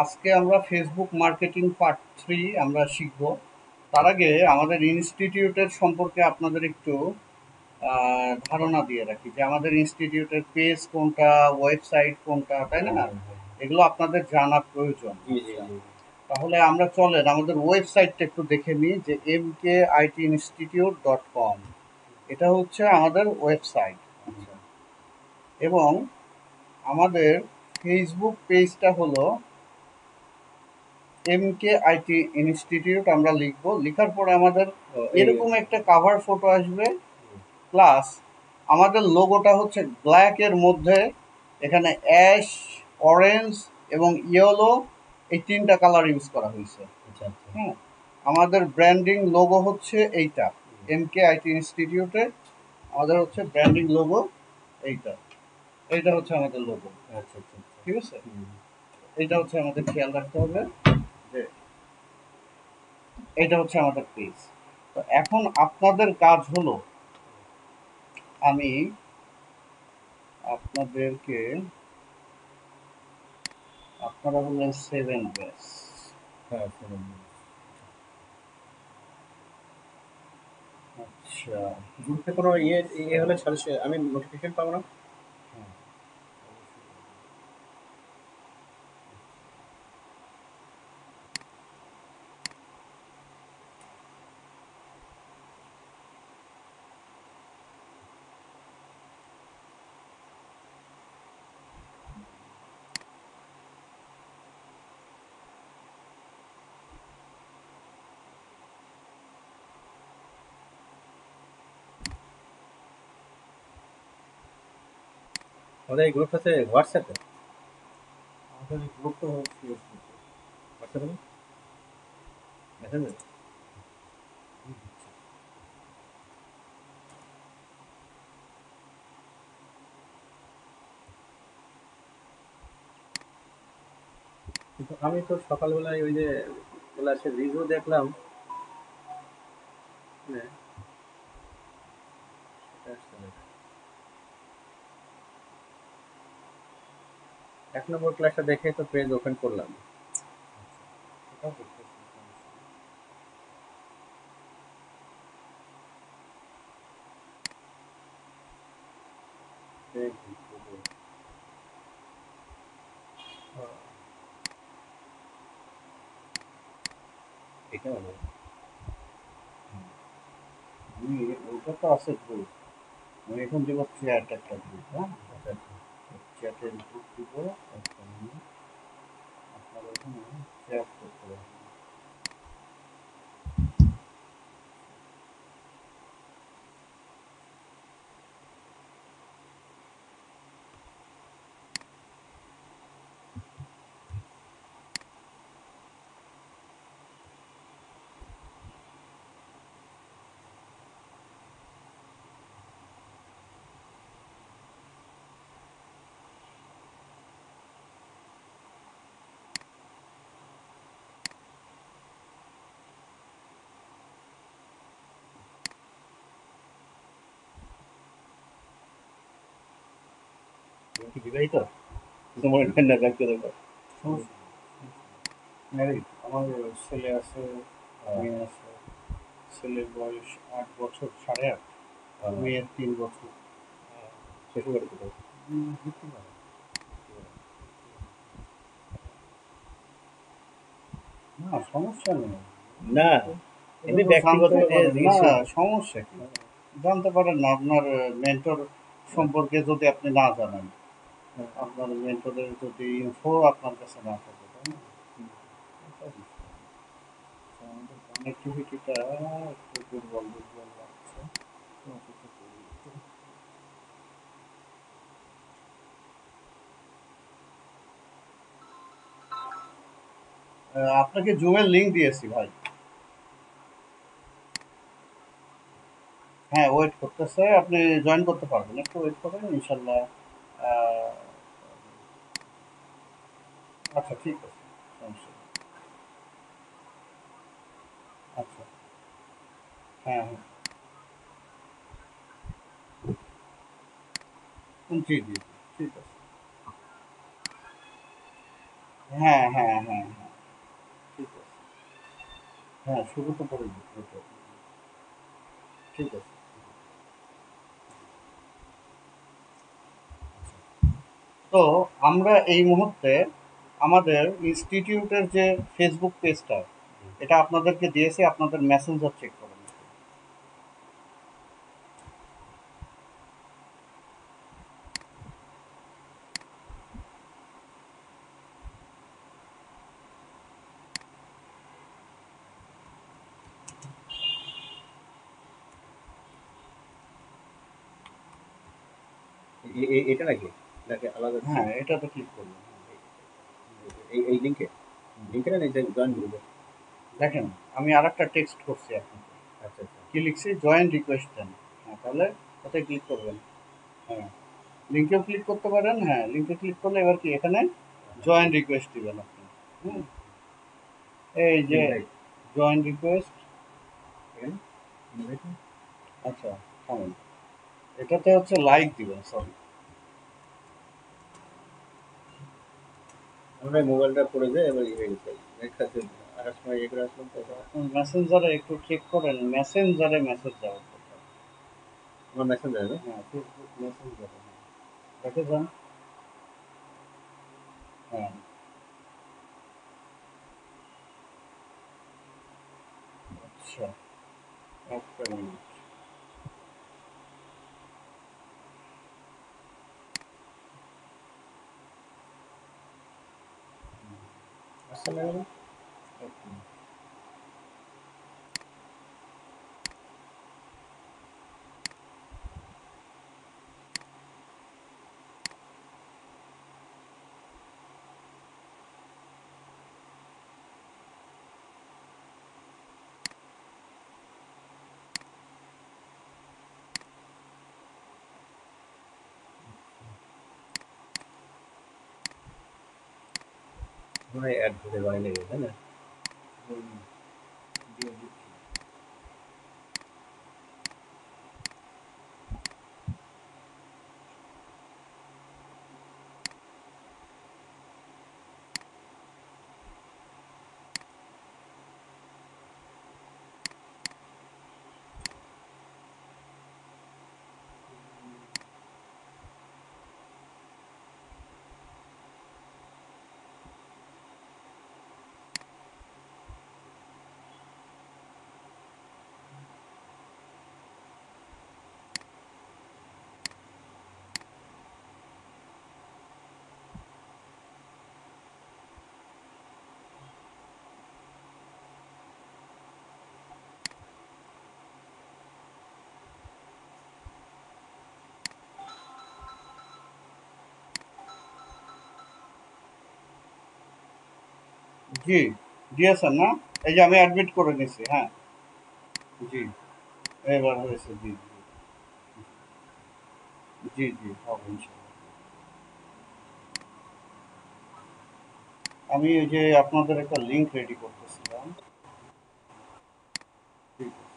আজকে আমরা Facebook marketing part 3 আমরা শিখব। তার আগে আমাদের ইনস্টিটিউটের সম্পর্কে আপনাদের একটু ধারণা দিয়ে রাখি যে আমাদের ইনস্টিটিউটের পেজ কোনটা, ওয়েবসাইট কোনটা, তাই না? এগুলো আপনাদের জানা প্রয়োজন। জি জি জি তাহলে আমরা চলেন আমাদের ওয়েবসাইটটা একটু দেখে নিই যে mkitinstitute.com। এটা হচ্ছে আমাদের ওয়েবসাইট। আচ্ছা, এবং আমাদের ফেসবুক পেজটা হলো MKIT ইনস্টিটিউট। আমরা লিখবো, লেখার পরে আমাদের এরকম একটা কাভার ফটো আসবে, প্লাস আমাদের লোগোটা হচ্ছে ব্ল্যাক এর মধ্যে, এখানে অ্যাশ, অরেঞ্জ এবং ইয়েলো, এই তিনটা কালার ইউজ করা হয়েছে। আচ্ছা আচ্ছা হ্যাঁ, আমাদের ব্র্যান্ডিং লোগো হচ্ছে এইটা, MKIT ইনস্টিটিউটের আমাদের হচ্ছে ব্র্যান্ডিং লোগো এইটা। এইটা হচ্ছে আমাদের লোগো। আচ্ছা আচ্ছা ঠিক আছে, এইটা হচ্ছে আমাদের খেয়াল রাখতে হবে যে এটা হচ্ছে আমাদের পেজ। তো এখন আপনাদের কাজ হলো, আমি আপনাদেরকে, আপনারা বললেন 7 ব্যাচ। হ্যাঁ শুনুন আচ্ছা, গ্রুপে কোনো ইয়ে হলে সাজেশন আমি নোটিফিকেশন পাবো না। হ্যাঁ, আমাদের এই গ্রুপটা আছে হোয়াটসঅ্যাপে। আমাদের এই গ্রুপটা হচ্ছে ফেসবুকে। হোয়াটসঅ্যাপে না মেসেঞ্জার। কিন্তু আমি তো সকালবেলায় ওই যে বলে আছে রিভিউ দেখলাম, মানে সেটা আসছে না। 1 নম্বর ক্লাসটা দেখে তো পেজ ওপেন করলাম। সেটাও দেখতেছি, সমস্যা নেই। এটা হলো আমি, ওইটা তো আছে গ্রুপ, আমি এখন দেবো চ্যাট একটা গ্রুপ। হ্যাঁ, আচ্ছা আচ্ছা চ্যাটের গ্রুপ দিব, আপনারা ওখানে চ্যাট করতে পারবেন। তুমি কি বিবাহিত? তোমার না রাখতে দেবো। সমস্যা নেই, ম্যারিড। আমার ছেলে আছে, মেয়ে আছে। ছেলের বয়স 8 বছর, 8.5। মেয়ের 3 বছর। শ্বশুর বাড়ি কোথায়? হতে পারে। না, সমস্যা নেই। না এটা এমনি তো ব্যক্তিগত জানতে পারেন না, জিজ্ঞেস করলাম। সমস্যা কি? জানতে পারেন না, আপনার মেন্টর সম্পর্কে যদি আপনি না জানেন, আপনার মেন্টরের যদি ইনফো আপনার কাছে না থাকে, তাই না? এটা বিষয়। আচ্ছা, আমাদের কানেক্টিভিটিটা একটু দুর্বল দুর্বল লাগছে। তো অপেক্ষা করি একটু। আপনাকে জুমের লিঙ্ক দিয়েছি ভাই। হ্যাঁ, ওয়েট করতেছে, আপনি জয়েন করতে পারবেন, একটু ওয়েট করেন ইনশাল্লাহ। আহ, আচ্ছা, ঠিক আছে, সমস্যা নেই। আচ্ছা, হ্যাঁ হ্যাঁ, জি জি জি, ঠিক আছে। হ্যাঁ হ্যাঁ হ্যাঁ হ্যাঁ ঠিক আছে। হ্যাঁ, শুরু তো করে দিচ্ছি। ঠিক আছে। তো আমরা এই মুহূর্তে আমাদের ইনস্টিটিউটের যে ফেসবুক পেজটা, এটা আপনাদেরকে দিয়েছি, আপনাদের মেসেঞ্জার চেক করুন। এটা নাকি নাকি আলাদা কিছু? হ্যাঁ, এটাতে ক্লিক করুন। এই লিঙ্কে লিঙ্কে না জয়েন গ্রুপে? দেখেন, আমি আর একটা টেক্সট করছি আপনাকে। আচ্ছা আচ্ছা। কি লিখছি? জয়েন রিকোয়েস্ট দেন। হ্যাঁ, তাহলে ওটাই ক্লিক করবেন। হ্যাঁ, লিঙ্কেও ক্লিক করতে পারেন। হ্যাঁ, লিঙ্কে ক্লিক করলে এবার কি এখানে জয়েন রিকোয়েস্ট দিবেন আপনি। হুম, এই যে ইনভাইট জয়েন রিকোয়েস্ট। এখানে ইনভাইট। আচ্ছা, থামেন। এটাতে হচ্ছে লাইক দিবেন, সরি। আমরা মোবাইলটা পড়ে যায় এবার ইয়ে হয়ে গেছে নেট কাছে আসার সময় ইয়ে করে আসলাম তো এটা। আপনার মেসেঞ্জারে একটু চেক করেন, মেসেঞ্জারে মেসেজ যাওয়ার কথা। আমার মেসেজ যায় না। হ্যাঁ, ফেসবুক মেসেঞ্জারে। দেখে যান। হ্যাঁ, আচ্ছা, একটা মিনিট। আসছে না কেন? এক মিনিট। মনে হয় অ্যাড হতে পারে তাই না? হুম, দিয়ে দিচ্ছি। জি, দিয়েছেন না? এই যে আমি অ্যাডমিট করে নিছি। হ্যাঁ, জি, এবার হয়েছে। জি জি জি, হবে ইনশাল্লাহ। আমি এই যে আপনাদের একটা লিঙ্ক রেডি করতেছিলাম। ঠিক আছে।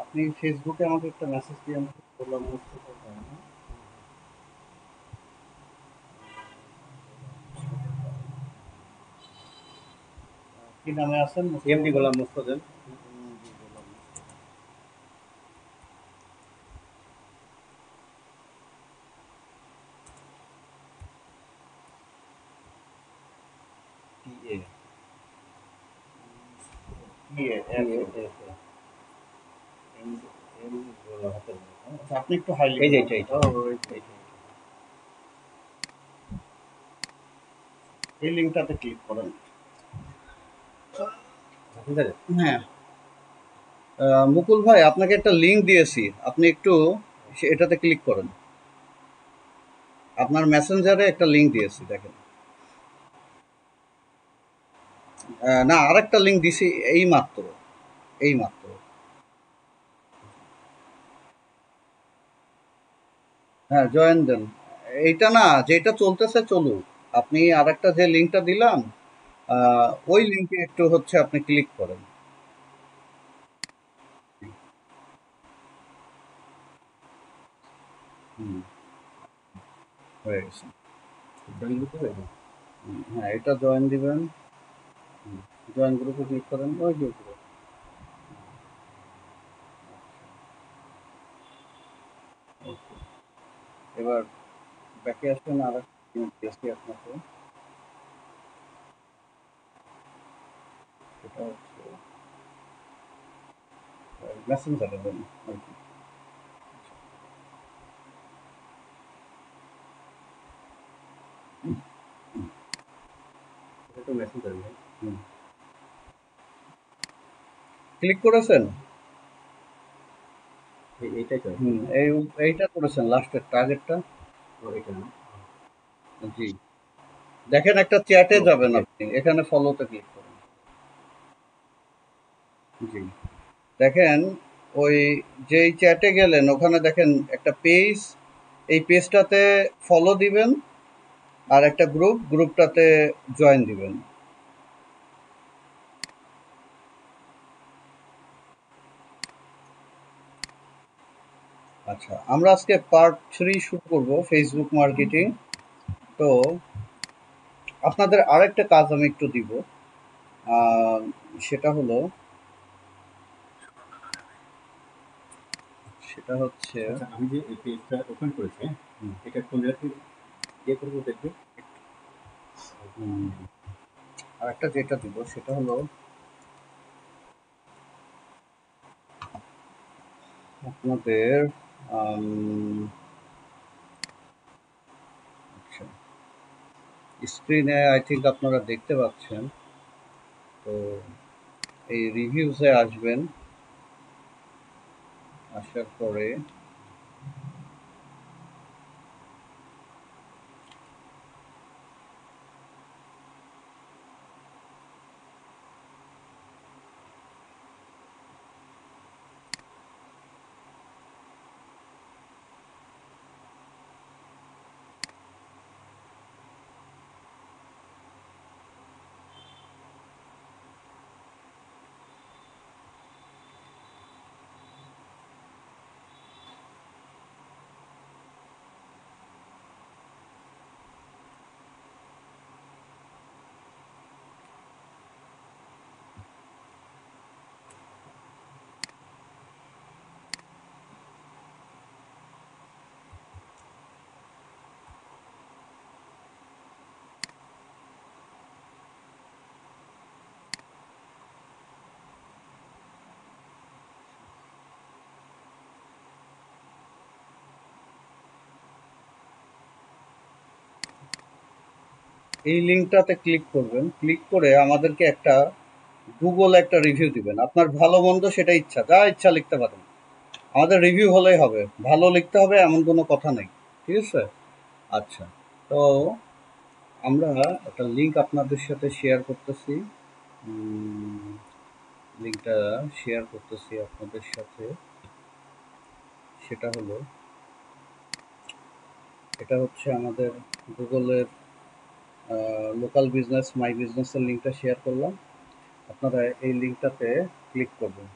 আপনি ফেসবুকে আমাকে একটা মেসেজ দিয়েন। গোলাম মোস্তফা জানা। কি নামে আছেন? মুস্তফা এমডি ভাই? গোলাম মোস্তফা। জি, গোলাম মোস্তফা। টিএ কি এফ টিএ এ? এফ এম এম গোলাম হাতের মতো, হ্যাঁ? আচ্ছা, আপনি একটু হাই এই যে লিখবেন। এইটা এইটা ও, এই তো, এইটা এই লিঙ্কটাতে ক্লিক করেন। মেসেঞ্জারে। হ্যাঁ, মুকুল ভাই, আপনাকে একটা লিঙ্ক দিয়েছি, আপনি একটু এটাতে ক্লিক করেন। আপনার মেসেঞ্জারে একটা লিঙ্ক দিয়েছি, দেখেন। না, আরেকটা লিঙ্ক দিছি এই মাত্র, এই মাত্র। হ্যাঁ, জয়েন দেন। এইটা না, যেটা চলতেছে চলুক। আপনি আরেকটা যে লিঙ্কটা দিলাম, ওই লিঙ্কে একটু হচ্ছে আপনি ক্লিক করেন। হুম। হয়ে গেছে। জয়েন করতে হবে। হ্যাঁ, এটা জয়েন দিবেন। জয়েন গ্রুপে ক্লিক করেন, ওই যে উপরে। Okay, এবার ব্যাকে আসবেন, আর দিয়েছি আপনাকে, সেটা হচ্ছে মেসেঞ্জারে দেন আর কি। এটা তো মেসেঞ্জার ভাই। ক্লিক করেছেন? এইটাই তো। এইটা করেছেন, লাস্টের টার্গেটটা। ও এটা না। জি, দেখেন একটা চ্যাটে যাবেন আপনি, এখানে ফলোতে ক্লিক করেন। জি, দেখেন ওই যেই চ্যাটে গেলেন ওখানে দেখেন একটা পেজ, এই পেজটাতে ফলো দিবেন, আর একটা গ্রুপটাতে জয়েন দিবেন। আচ্ছা, আমরা আজকে পার্ট 3 শুরু করব, ফেসবুক মার্কেটিং। তো আপনাদের আরেকটা কাজ আমি একটু দিব, আহ, সেটা হলো সেটা হচ্ছে আচ্ছা, আমি যে এই পেজটা ওপেন করেছি, হ্যাঁ, হুম, এটা কোন জায়গা থেকে ইয়ে করবো দেখবে? হুম, আরেকটা যেটা দিব সেটা হলো আপনাদের আচ্ছা, স্ক্রিনে আই থিঙ্ক আপনারা দেখতে পাচ্ছেন। তো এই রিভিউসে আসবেন, আসার পরে এই লিঙ্কটাতে ক্লিক করবেন, ক্লিক করে আমাদেরকে একটা গুগল একটা রিভিউ দিবেন, আপনার ভালো মন্দ সেটা ইচ্ছা, যা ইচ্ছা লিখতে পারেন। আমাদের রিভিউ হলেই হবে, ভালো লিখতে হবে এমন কোনো কথা নেই, ঠিক আছে? আচ্ছা, তো আমরা একটা লিঙ্ক আপনাদের সাথে শেয়ার করতেছি, লিঙ্কটা শেয়ার করতেছি আপনাদের সাথে। সেটা হলো, এটা হচ্ছে আমাদের গুগলের লোকাল বিজনেস, মাই বিজনেসের লিঙ্কটা শেয়ার করলাম। আপনারা এই লিঙ্কটাতে ক্লিক করবেন।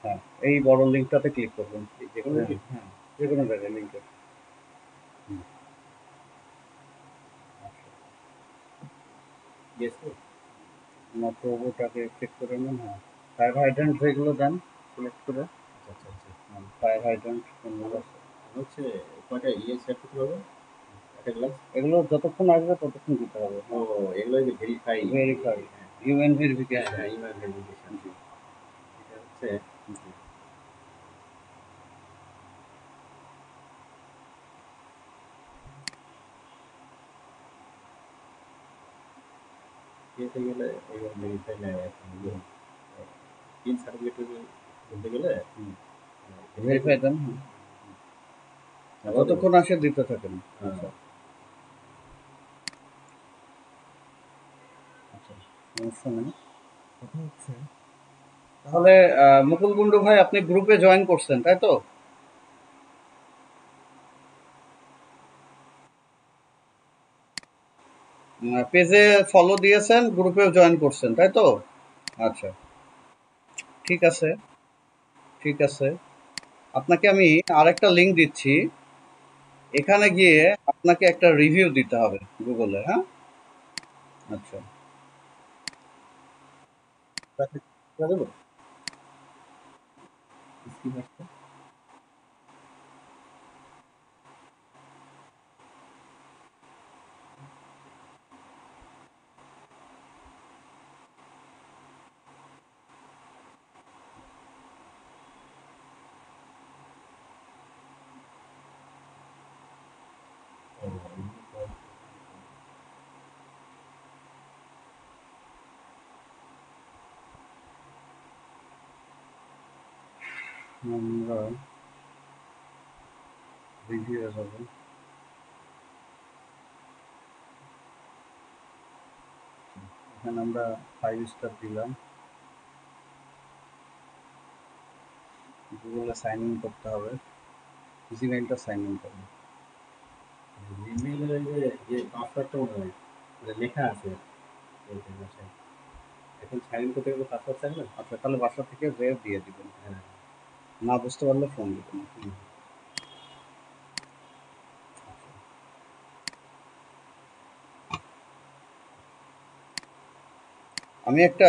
হ্যাঁ, এই বড় লিঙ্কটাতে ক্লিক করবেন। যে কোনো হ্যাঁ হ্যাঁ, যে কোনো জায়গায় লিঙ্কে। ইয়েস তো। মাত্র ওটাকে চেক করে নেন। হ্যাঁ, ফায়ার হাইড্রেন্ট যেগুলো দেন সিলেক্ট করে। আচ্ছা আচ্ছা আচ্ছা। ফায়ার হাইড্রেন্ট কোনগুলো আমার আছে, আমার হচ্ছে কয়টা ইয়ে সেট করতে হবে একটা গ্লাস? এগুলো যতক্ষণ আসবে ততক্ষণ দিতে হবে। ও, এগুলো যে ভেরিফাই। ভেরিফাই, হ্যাঁ ইউএন হ্যাঁ ভেরিফিকেশন। হ্যাঁ, ইমেল ভেরিফিকেশন। জি এটা হচ্ছে জি। ইয়েতে গেলে এবার ভেরিফাই নেয় এখন তিন সার্টিফিকেট বলতে গেলে ভেরিফাই দেন, যতক্ষণ আসে দিতে থাকেন। আচ্ছা আচ্ছা, সমস্যা নেই। কথা হচ্ছে তাহলে মুকুল কুন্ডু ভাই, আপনি গ্রুপে জয়েন করছেন তাই তো? পেজে ফলো দিয়েছেন, গ্রুপেও জয়েন করছেন তাই তো? আচ্ছা, ঠিক আছে, ঠিক আছে। আপনাকে আমি আরেকটা লিঙ্ক দিচ্ছি, এখানে গিয়ে আপনাকে একটা রিভিউ দিতে হবে গুগলে, হ্যাঁ? আচ্ছা, দেবো স্ক্রিন আসছে। আমরা রিভিউ যাবো। এখানে আমরা 5 স্টার দিলাম। গুগলে সাইন ইন করতে হবে, জিমেইলটা সাইন ইন করবে। জিমেইলের যে পাসওয়ার্ডটা মনে হয় লেখা আছে এইটার বাসায়। এখন সাইন ইন করতে গেলে পাসওয়ার্ড চাইবে। আচ্ছা, তাহলে বাসা থেকে ওয়েব দিয়ে দিবেন, হ্যাঁ। না বুঝতে পারলে ফোন দিবেন। আমি একটা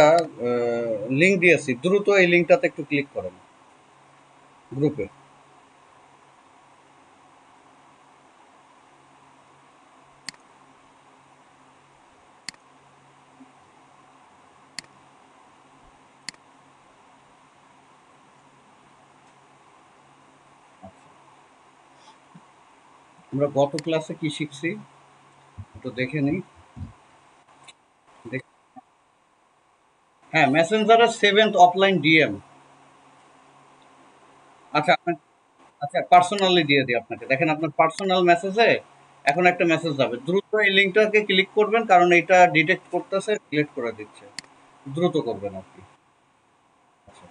লিঙ্ক দিয়েছি, দ্রুত এই লিঙ্কটাতে একটু ক্লিক করেন গ্রুপে। আমরা গত ক্লাসে কি শিখছি একটু দেখে নিই। হ্যাঁ, মেসেঞ্জারের 7th অফলাইন ডিএম। আচ্ছা, আচ্ছা, পার্সোনালি দিয়ে দিই আপনাকে। দেখেন, আপনার পার্সোনাল মেসেজে এখন একটা মেসেজ যাবে, দ্রুত এই লিঙ্কটাকে ক্লিক করবেন, কারণ এটা ডিটেক্ট করতেছে, ডিলিট করে দিচ্ছে। দ্রুত করবেন আপনি। আচ্ছা,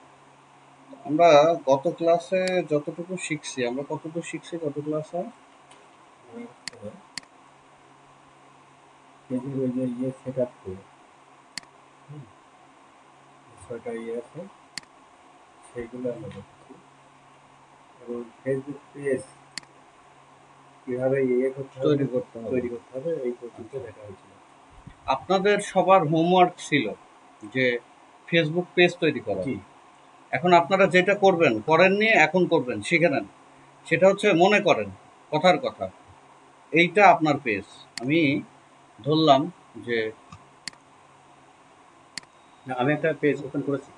আমরা গত ক্লাসে যতটুকু শিখছি, আমরা কতটুকু শিখছি গত ক্লাসে? পেজের ওই যে ইয়ে সেট আপ করে ছয়টা ইয়ে আছে সেইগুলো আমরা দেখছি, এবং ফেসবুক পেজ কিভাবে ইয়ে করতে হবে তৈরি করতে হবে এই পর্যন্ত দেখা হয়েছিল। আপনাদের সবার হোমওয়ার্ক ছিল যে ফেসবুক পেজ তৈরি করা। জি। এখন আপনারা যেটা করবেন, করেননি, এখন করবেন, শিখে নেন। সেটা হচ্ছে, মনে করেন কথার কথা, এইটা আপনার পেজ। আমি ধরলাম যে না, আমি একটা পেজ ওপেন করেছি।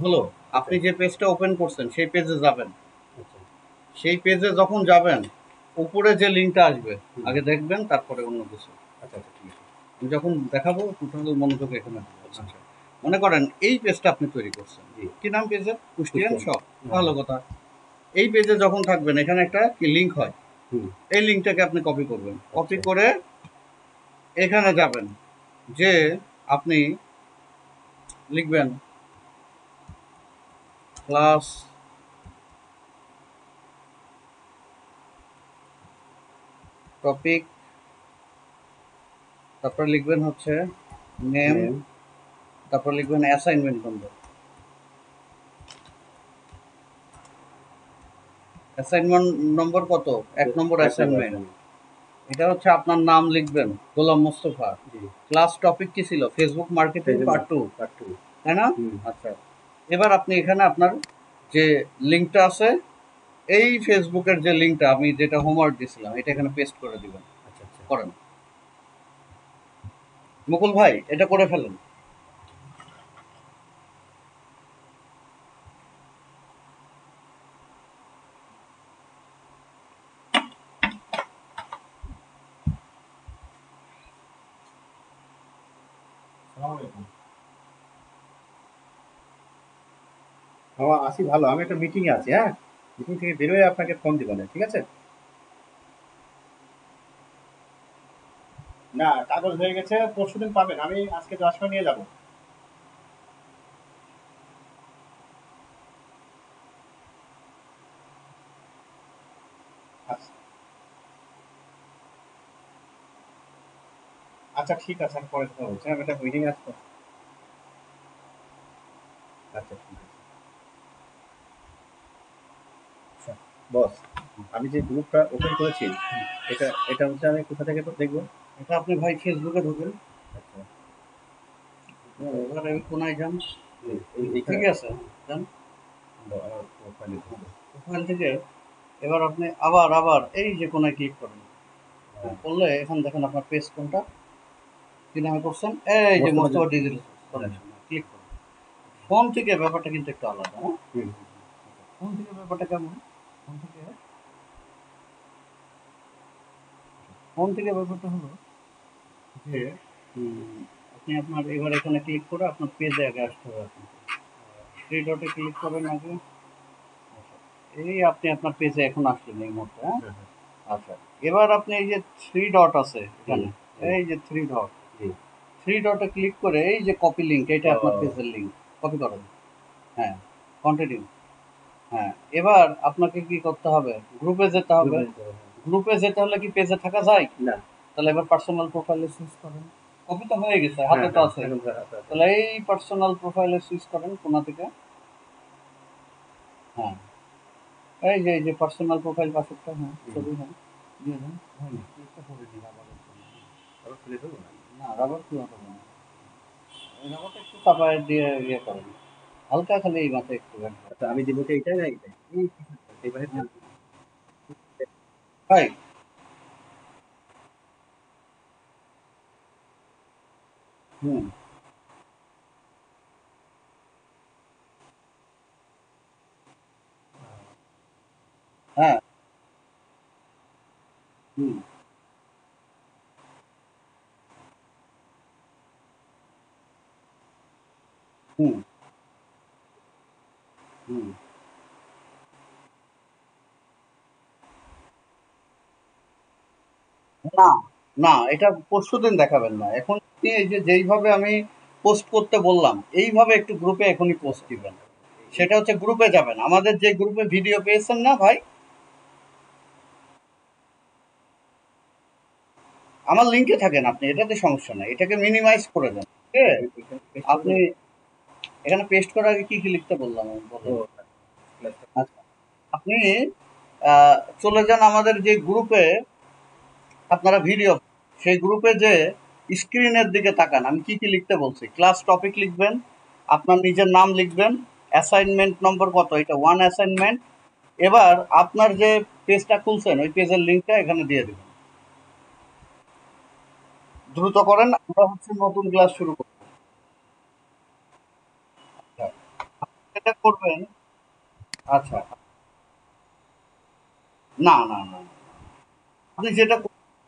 হলো, আপনি যে পেজটা ওপেন করছেন সেই পেজে যাবেন। আচ্ছা। সেই পেজে যখন যাবেন, উপরে যে লিঙ্কটা আসবে আগে দেখবেন, তারপরে অন্য কিছু। আচ্ছা আচ্ছা, ঠিক আছে। আমি যখন দেখাবো টোটাল মনোযোগ এখানে দেবো। আচ্ছা, মনে করেন এই পেজটা আপনি তৈরি করছেন। জি। কি নাম পেজের? কুষ্টিয়ান কুষ্টিয়ান। শপ। ভালো কথা। এই পেজে যখন থাকবেন, এখানে একটা কি লিঙ্ক হয়, হুম। এই লিঙ্কটাকে আপনি কপি করবেন। কপি আচ্ছা। করে এখানে যাবেন, যে আপনি লিখবেন ক্লাস টপিক, তারপর লিখবেন হচ্ছে নেম, নেম। তারপর লিখবেন অ্যাসাইনমেন্ট নম্বর। অ্যাসাইনমেন্ট নম্বর কত? 1 নম্বর অ্যাসাইনমেন্ট। এটা হচ্ছে আপনার নাম লিখবেন, গোলাম মোস্তফা। জি। ক্লাস টপিক কি ছিল? ফেসবুক মার্কেটিং পার্ট 2, পার্ট 2, তাই না? হুম। আচ্ছা, এবার আপনি এখানে আপনার যে লিঙ্কটা আছে, এই ফেসবুকের যে লিঙ্কটা আমি যেটা হোমওয়ার্ক দিয়েছিলাম, এটা এখানে পেস্ট করে দিবেন। আচ্ছা আচ্ছা। করেন মুকুল ভাই, এটা করে ফেলেন। আমার আসি, ভালো, আমি একটা মিটিংয়ে আছি। হ্যাঁ, মিটিং থেকে বেরোয় আপনাকে ফোন দিব না, ঠিক আছে? না, কাগজ হয়ে গেছে, পরশুদিন পাবেন। আমি আজকে 10টা নিয়ে যাব। আচ্ছা আচ্ছা, ঠিক আছে, আমি পরে কথা বলছি। আমি একটা মিটিং আসবো। আচ্ছা, ঠিক আছে। আচ্ছা, বস। আমি যে গ্রুপটা ওপেন করেছি এটা এটা হচ্ছে আমি কোথা থেকে দেখবো? এটা আপনি ভাই ফেসবুকে ঢুকেন। আচ্ছা এবার এই কোনায় যান, ঠিক এইখানে আছে, যান আমার প্রোফাইলে ঢুকবো। ওখান থেকে। এবার আপনি আবার আবার এই যে কোনায় ক্লিক করেন, হ্যাঁ, করলে এখন দেখেন আপনার পেজ কোনটা, কি নামে করছেন, এই যে Mostafa Mostafa digital solution, click করুন। ফোন থেকে ব্যাপারটা কিন্তু একটু আলাদা, হ্যাঁ? হুম, ফোন থেকে ব্যাপারটা কেমন, ফোন থেকে ফোন থেকে ব্যাপারটা হলো যে আপনি আপনার এবার এখানে ক্লিক করে আপনার পেজে আগে আসতে হবে। আপনি থ্রি ডটে ক্লিক করেন আগে। আচ্ছা, এই আপনি আপনার পেজে এখন আসলেন এই মুহূর্তে, হ্যাঁ? হ্যাঁ, হ্যাঁ, আচ্ছা, এবার আপনি এই যে থ্রি ডট আছে এখানে, হুম, এই যে থ্রি ডট, জি। থ্রি ডটে ক্লিক করে এই যে কপি লিঙ্ক, এটা আপনার ও, পেজের লিঙ্ক, কপি করেন। হ্যাঁ, কন্টিনিউ। হ্যাঁ, এবার আপনাকে কি করতে হবে, গ্রুপে যেতে হবে। গ্রুপে যেতে হবে, হ্যাঁ। গ্রুপে যেতে হলে কি পেজে থাকা যায়? না, তাহলে এবার পার্সোনাল প্রোফাইলে সুইচ করেন। কপি তো হয়ে গেছে, হাতে হ্যাঁ, তো হ্যাঁ, আছে। এখন তো হাতে আছে। তাহলে এই পার্সোনাল প্রোফাইলে সুইচ করেন কোনা থেকে। হ্যাঁ, এই যে পার্সোনাল প্রোফাইল পাসওয়ার্ডটা, হ্যাঁ ছবি, হ্যাঁ দিয়ে দেন। হয়নি, ক্লিকটা করে দিন রাবারের জন্য। আবার খুলে দেবো না? না, রাবার কি হবে না, এই রাবারটা একটু চাপায় দিয়ে ইয়ে করেন, হালকা খালি এই মাথায় একটু রাখবেন। আচ্ছা, আমি দিব কি এইটাই না এইটাই? এইবারে হ্যাঁ, ভাই, হুম, হ্যাঁ, হুম, হুম, হুম। না, না, এটা পরশুদিন দেখাবেন না। এখন আপনি এই যে যেইভাবে আমি পোস্ট করতে বললাম, এইভাবে একটু গ্রুপে এখনই পোস্ট দিবেন। সেটা হচ্ছে গ্রুপে যাবেন। আমাদের যে গ্রুপে ভিডিও পেয়েছেন না ভাই? আমার লিঙ্কে থাকেন আপনি, এটাতে সমস্যা নাই। এটাকে মিনিমাইজ করে দেন। ঠিক আছে? এখানে পেস্ট করে আপনি দেবো। এখানে পেস্ট করার আগে কি লিখতে বললাম আমি ও, বলেন। ক্লাসটা আচ্ছা, আপনি চলে যান আমাদের যে গ্রুপে আপনারা ভিডিও, সেই গ্রুপে যে স্ক্রিনের দিকে তাকান, আমি কি লিখতে বলছি। ক্লাস টপিক লিখবেন, আপনার নিজের নাম লিখবেন, অ্যাসাইনমেন্ট নম্বর কত, এটা ওয়ান অ্যাসাইনমেন্ট। এবার আপনার যে পেজটা খুলছেন ওই পেজের লিঙ্কটা এখানে দিয়ে দেবেন। দ্রুত করেন, আমরা হচ্ছে নতুন ক্লাস শুরু করব। আচ্ছা, যেটা করবেন, আচ্ছা, না না না, আপনি যেটা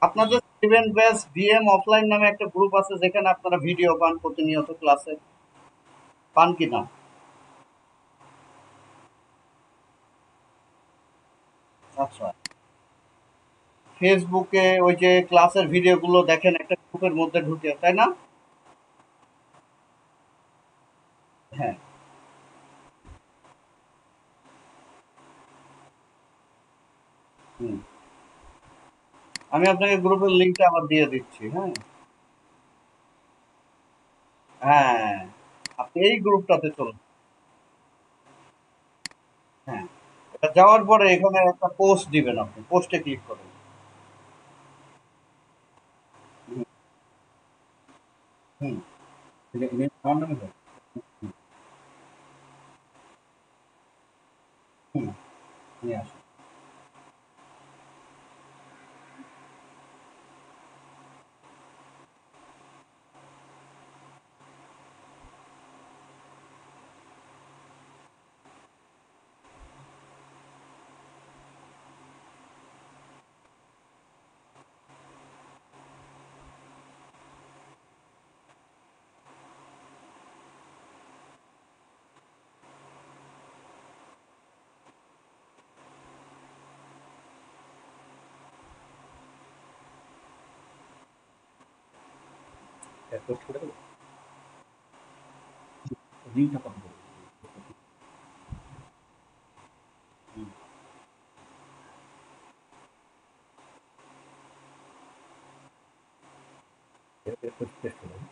আপনাদের স্টুডেন্ট ব্যাচ বিএম অফলাইন নামে একটা গ্রুপ আছে যেখানে আপনারা ভিডিও পান প্রতিনিয়ত ক্লাসে, পান কি না? আচ্ছা, ফেসবুকে ওই যে ক্লাসের ভিডিওগুলো দেখেন একটা গ্রুপের মধ্যে ঢুকে, তাই না? হ্যাঁ, হুম, আমি আপনাকে গ্রুপের লিঙ্কটা আবার দিয়ে দিচ্ছি, হ্যাঁ। হ্যাঁ, আপনি এই গ্রুপটাতে চলুন। হ্যাঁ, এটা যাওয়ার পরে এখানে একটা পোস্ট দিবেন, আপনি পোস্টে ক্লিক করেন। হুম, হুম, আমার নামে হয়। হুম, হুম, নিয়ে আসুন। পোস্ট করে দেবো। লিঙ্কটা কপি করে হুম, দেবো, পেস্ট করে দেবো।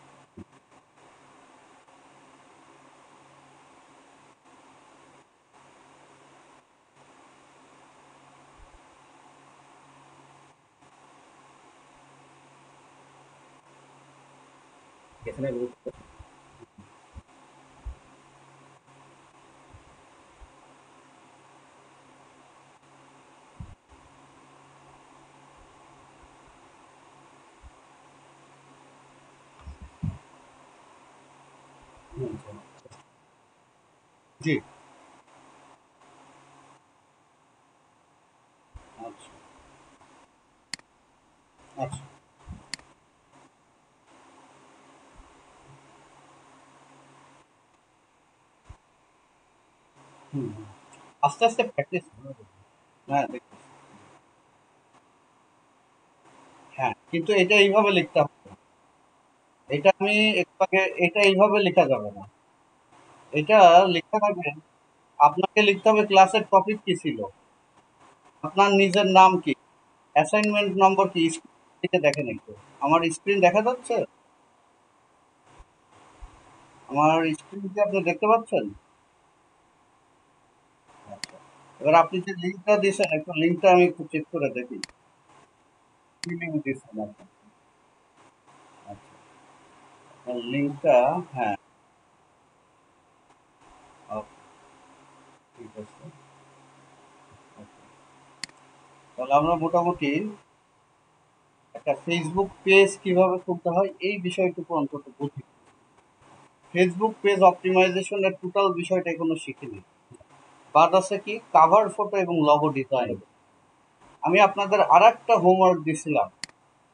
গেছে না গ্রুপ? জি। আচ্ছা আচ্ছা। হুম হুম। আস্তে আস্তে প্র্যাকটিস। হ্যাঁ দেখতেছি। হ্যাঁ কিন্তু এটা এইভাবে লিখতে হবে না। এটা আমি একটু আগে এটা এইভাবে লেখা যাবে না। এটা লিখতে হবে, আপনাকে লিখতে হবে ক্লাসের টপিক কি ছিল, আপনার নিজের নাম কি, অ্যাসাইনমেন্ট নম্বর কি, স্ক্রিন থেকে দেখেন একটু। আমার স্ক্রিন দেখা যাচ্ছে? আমার স্ক্রিন কি আপনি দেখতে পাচ্ছেন? আচ্ছা। এবার আপনি যে লিঙ্কটা দিয়েছেন, একটু লিঙ্কটা আমি একটু চেক করে দেখি। কি লিঙ্ক দিয়েছেন আপনি? আচ্ছা। লিঙ্কটা, হ্যাঁ, ওকে, ঠিক আছে। ওকে। তাহলে আমরা মোটামুটি একটা ফেসবুক পেজ কিভাবে খুলতে হয় এই বিষয়টুকু অন্তত বুঝি। ফেসবুক পেজ অপটিমাইজেশনের টোটাল বিষয়টা এখনো শিখিনি। বাদ আছে কি কাভার ফটো এবং লগো ডিজাইন। আমি আপনাদের আরেকটা হোমওয়ার্ক দিছিলাম,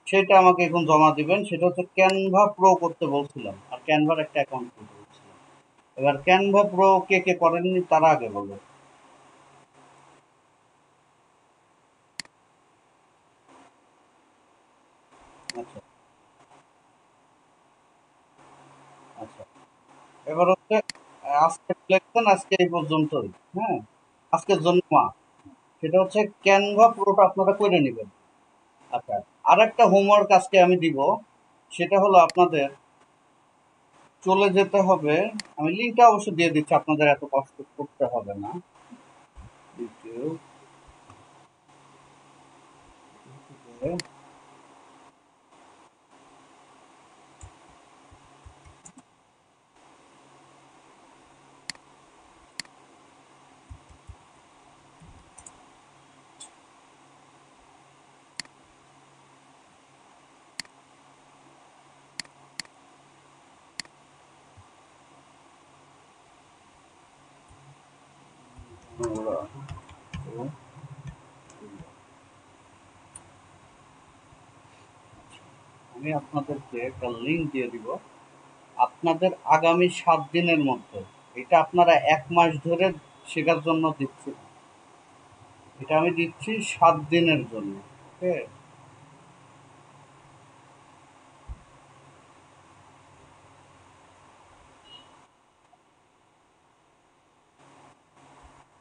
সেটা আমাকে এখন জমা দিবেন। সেটা হচ্ছে ক্যানভা প্রো করতে বলছিলাম, আর ক্যানভার একটা অ্যাকাউন্ট খুলতে বলছিলাম। এবার ক্যানভা প্রো কে কে করেননি তারা আগে বলো। আচ্ছা আচ্ছা। এবার হচ্ছে আজকে লেখছেন, আজকে এই পর্যন্তই। হ্যাঁ, আজকের জন্য মা, সেটা হচ্ছে ক্যানভা প্রোটা আপনারা করে নেবেন। আচ্ছা, আর একটা হোমওয়ার্ক আজকে আমি দিব, সেটা হলো আপনাদের চলে যেতে হবে। আমি লিঙ্কটা অবশ্য দিয়ে দিচ্ছি, আপনাদের এত কষ্ট করতে হবে না। ইউটিউব থেকে আমরা আমি আপনাদেরকে একটা লিঙ্ক দিয়ে দিব। আপনাদের আগামী 7 দিনের মধ্যে, এটা আপনারা 1 মাস ধরে শেখার জন্য দিচ্ছি না। এটা আমি দিচ্ছি 7 দিনের জন্য। ওকে।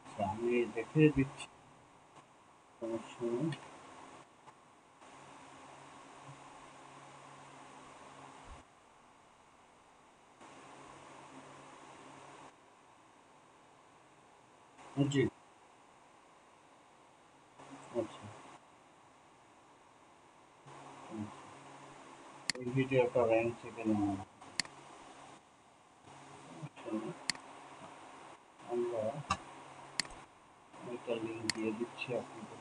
আচ্ছা, আমি দেখে দিচ্ছি, সমস্যা নেই। জি। আচ্ছা। এই ভিডিওটা র্যাঙ্ক থেকে নেওয়া। আমরা একটা লিঙ্ক দিয়ে দিচ্ছি আপনাদের।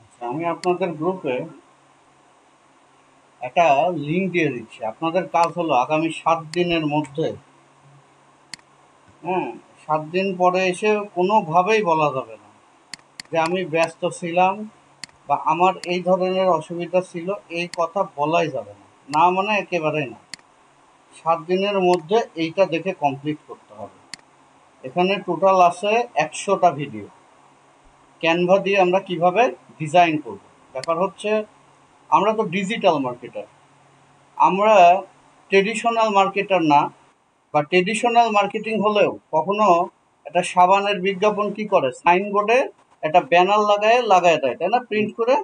আচ্ছা, আমি আপনাদের গ্রুপে একটা লিঙ্ক দিয়ে দিচ্ছি। আপনাদের কাজ হলো আগামী 7 দিনের মধ্যে, হ্যাঁ, 7 দিন পরে এসে কোনোভাবেই বলা যাবে না যে আমি ব্যস্ত ছিলাম বা আমার এই ধরনের অসুবিধা ছিল, এই কথা বলাই যাবে না। না মানে একেবারেই না। 7 দিনের মধ্যে এইটা দেখে কমপ্লিট করতে হবে। এখানে টোটাল আছে 100টা ভিডিও। ক্যানভা দিয়ে আমরা কিভাবে ডিজাইন করব। ব্যাপার হচ্ছে আমরা তো ডিজিটাল মার্কেটার, আমরা ট্রেডিশনাল মার্কেটার না। বা ট্রেডিশনাল মার্কেটিং হলেও কখনো একটা সাবানের বিজ্ঞাপন কি করে, সাইনবোর্ডে একটা ব্যানার লাগায় দেয়, তাই না, প্রিন্ট করে।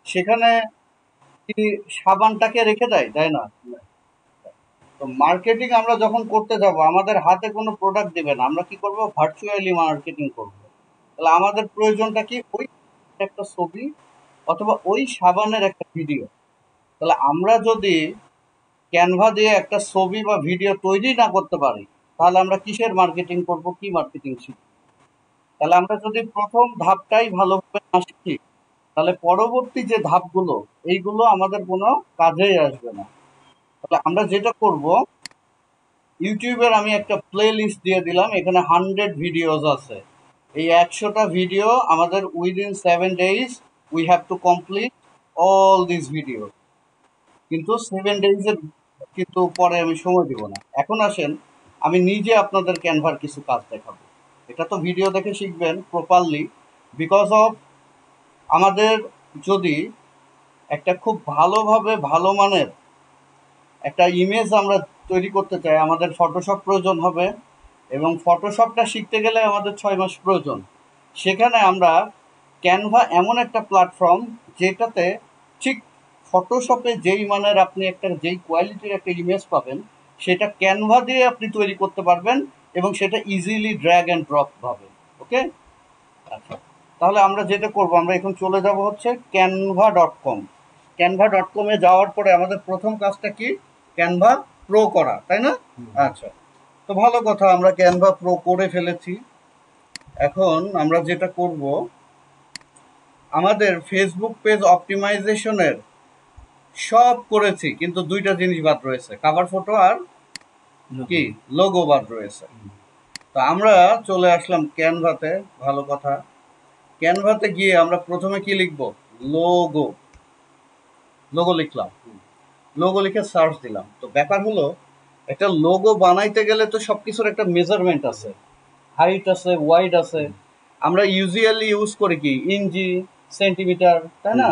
সেখানে কি সাবানটাকে রেখে দেয়, তাই না? তো মার্কেটিং আমরা যখন করতে যাব, আমাদের হাতে কোনো প্রোডাক্ট দিবে না, আমরা কি করব, ভার্চুয়ালি মার্কেটিং করব। তাহলে আমাদের প্রয়োজনটা কি, ওই একটা ছবি অথবা ওই সাবানের একটা ভিডিও। তাহলে আমরা যদি ক্যানভা দিয়ে একটা ছবি বা ভিডিও তৈরি না করতে পারি, তাহলে আমরা কিসের মার্কেটিং করব, কি মার্কেটিং শিখব? তাহলে আমরা যদি প্রথম ধাপটাই ভালোভাবে না শিখি, তাহলে পরবর্তী যে ধাপগুলো, এইগুলো আমাদের কোনো কাজেই আসবে না। তাহলে আমরা যেটা করব, ইউটিউবের আমি একটা প্লে লিস্ট দিয়ে দিলাম, এখানে 100 ভিডিওস আছে। এই 100টা ভিডিও আমাদের within 7 days we have to complete all this video. কিন্তু 7 ডেজের কিন্তু পরে আমি সময় দিব না। এখন আসেন, আমি নিজে আপনাদের ক্যানভার কিছু কাজ দেখাবো। এটা তো ভিডিও দেখে শিখবেন প্রপারলি। বিকজ অফ আমাদের যদি একটা খুব ভালোভাবে ভালো মানের একটা ইমেজ আমরা তৈরি করতে চাই, আমাদের ফটোশপ প্রয়োজন হবে, এবং ফটোশপটা শিখতে গেলে আমাদের 6 মাস প্রয়োজন। সেখানে আমরা ক্যানভা এমন একটা প্ল্যাটফর্ম, যেটাতে ঠিক ফটোশপে যেই মানের আপনি একটা যেই কোয়ালিটির একটা ইমেজ পাবেন, সেটা ক্যানভা দিয়ে আপনি তৈরি করতে পারবেন, এবং সেটা ইজিলি ড্র্যাগ অ্যান্ড ড্রপ পাবেন। ওকে, আচ্ছা। তাহলে আমরা যেটা করব, আমরা এখন চলে যাব হচ্ছে canva.com। canva.com-এ যাওয়ার পরে আমাদের প্রথম কাজটা কি, ক্যানভা প্রো করা, তাই না? আচ্ছা, তো ভালো কথা, আমরা ক্যানভা প্রো করে ফেলেছি। এখন আমরা যেটা করব, আমাদের ফেসবুক পেজ অপটিমাইজেশনের সব করেছি, কিন্তু দুইটা জিনিস বাদ রয়েছে, কভার ফটো আর কি লোগো বাদ রয়েছে। তো আমরা চলে আসলাম ক্যানভাতে। ভালো কথা, ক্যানভাতে গিয়ে আমরা প্রথমে কি লিখব, লোগো। লোগো লিখলাম, লোগো লিখে সার্চ দিলাম। তো ব্যাপার হলো, একটা লোগো বানাইতে গেলে তো সবকিছুর একটা মেজারমেন্ট আছে, হাইট আছে, ওয়াইড আছে। আমরা ইউজুয়ালি ইউজ করি কি, ইঞ্চি, সেন্টিমিটার, তাই না,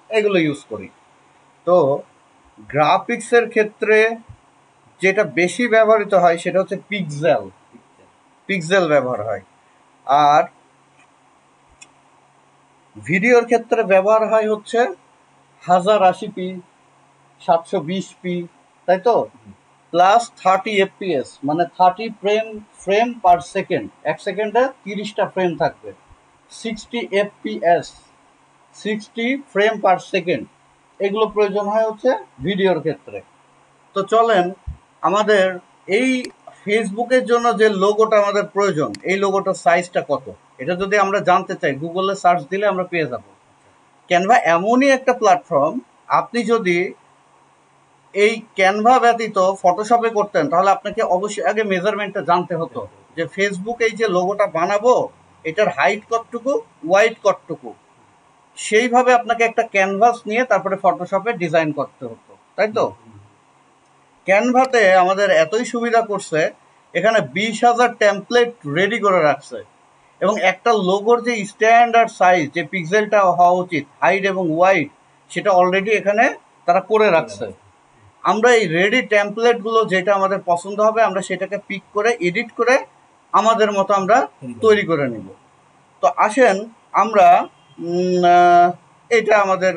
এগুলো ইউজ করি। তো গ্রাফিক্সের ক্ষেত্রে যেটা বেশি ব্যবহৃত হয় সেটা হচ্ছে পিক্সেল। পিক্সেল ব্যবহার হয়। আর ভিডিওর ক্ষেত্রে ব্যবহার হয় হচ্ছে 1080p, 720p, তাই তো, প্লাস 30 fps, মানে 30 ফ্রেম পার সেকেন্ড। এক সেকেন্ডে 30টা ফ্রেম থাকবে। 60 fps, 60 ফ্রেম পার সেকেন্ড, এগুলো প্রয়োজন হয় হচ্ছে ভিডিওর ক্ষেত্রে। তো চলেন, আমাদের এই ফেসবুকের জন্য যে লোগোটা আমাদের প্রয়োজন, এই লোগোটার সাইজটা কত, এটা যদি আমরা জানতে চাই, গুগলে সার্চ দিলে আমরা পেয়ে যাব। ক্যানভা এমনই একটা প্ল্যাটফর্ম, আপনি যদি এই ক্যানভা ব্যতীত ফটোশপে করতেন, তাহলে আপনাকে অবশ্যই আগে মেজারমেন্টটা জানতে হতো, যে ফেসবুক এই যে লোগোটা বানাবো, এটার হাইট কতটুকু, ওয়াইড কতটুকু, সেইভাবে আপনাকে একটা ক্যানভাস নিয়ে তারপরে ফটোশপে ডিজাইন করতে হতো, তাই তো। ক্যানভাতে আমাদের এতই সুবিধা করছে, এখানে 20,000 টেমপ্লেট রেডি করে রাখছে, এবং একটা লোগোর যে স্ট্যান্ডার্ড সাইজ, যে পিক্সেলটা হওয়া উচিত, হাইট এবং ওয়াইড, সেটা অলরেডি এখানে তারা করে রাখছে। আমরা এই রেডি টেমপ্লেটগুলো যেটা আমাদের পছন্দ হবে, আমরা সেটাকে পিক করে এডিট করে আমাদের মতো আমরা তৈরি করে নিব। তো আসেন, আমরা এটা আমাদের